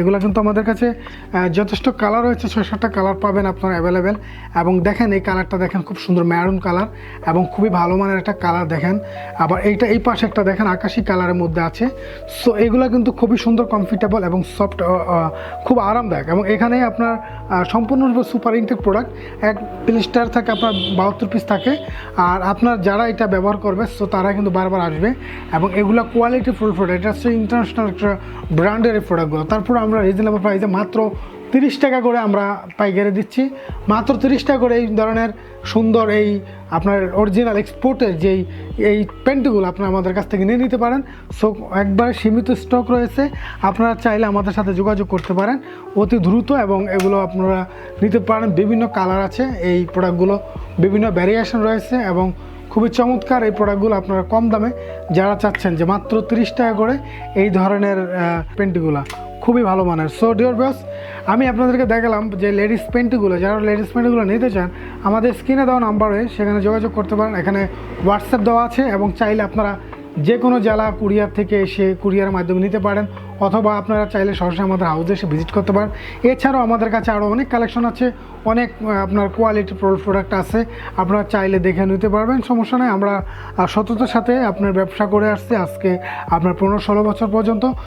এগুলো কিন্তু আমাদের কাছে যথেষ্ট কালার রয়েছে, 6-7টা কালার পাবেন আপনারা অ্যাভেলেবেল। এবং দেখেন এই কালারটা দেখেন, খুব সুন্দর ম্যারুন কালার এবং খুবই ভালো মানের একটা কালার দেখেন। আবার এই পাশে একটা দেখেন আকাশি কালারের মধ্যে আছে। সো এগুলো কিন্তু খুবই সুন্দর, কমফর্টেবল এবং সফট, খুব আরামদায়ক। এবং এখানে আপনার সম্পূর্ণরূপে সুপার ইনটেক প্রোডাক্ট, এক প্লিস্টার থাকে আপনার 72 পিস থাকে। আর আপনার যারা এটা ব্যবহার করবে সো তারা কিন্তু বারবার আসবে। এবং এগুলো কোয়ালিটি ফুল প্রোডাক্ট, এটা হচ্ছে ইন্টারন্যাশনাল একটা ব্র্যান্ডের এই প্রোডাক্টগুলো। তারপর আমরা রিজনেবল প্রাইসে মাত্র 30 টাকা করে আমরা পাইকারি দিচ্ছি। মাত্র 30 টাকা করে এই ধরনের সুন্দর এই আপনার অরিজিনাল এক্সপোর্টের যেই এই প্যান্টগুলো আপনারা আমাদের কাছ থেকে নিয়ে নিতে পারেন। সো একবারে সীমিত স্টক রয়েছে, আপনারা চাইলে আমাদের সাথে যোগাযোগ করতে পারেন অতি দ্রুত। এবং এগুলো আপনারা নিতে পারেন, বিভিন্ন কালার আছে এই প্রোডাক্টগুলো, বিভিন্ন ভ্যারিয়েশন রয়েছে এবং খুবই চমৎকার এই প্রোডাক্টগুলো আপনারা কম দামে যারা চাচ্ছেন যে মাত্র 30 টাকা করে এই ধরনের প্যান্টগুলো খুবই ভালো মানের। সো ডিয়ার ভিউয়ার্স, আমি আপনাদেরকে দেখালাম যে লেডিস প্যান্টগুলো, যারা লেডিস প্যান্টগুলো নিতে চান আমাদের স্ক্রিনে দেওয়া নাম্বারে সেখানে যোগাযোগ করতে পারেন। এখানে হোয়াটসঅ্যাপ দেওয়া আছে এবং চাইলে আপনারা যে কোনো জেলা কুরিয়ার থেকে এসে কুরিয়ারের মাধ্যমে নিতে পারেন, অথবা আপনারা চাইলে সরাসরি আমাদের হাউসে এসে ভিজিট করতে পারেন। এছাড়াও আমাদের কাছে আরও অনেক কালেকশন আছে, অনেক আপনার কোয়ালিটি প্রোডাক্ট আছে, আপনারা চাইলে দেখে নিতে পারবেন, সমস্যা নেই। আমরা সততার সাথে আপনার ব্যবসা করে আসছি আজকে আপনার 15-16 বছর পর্যন্ত।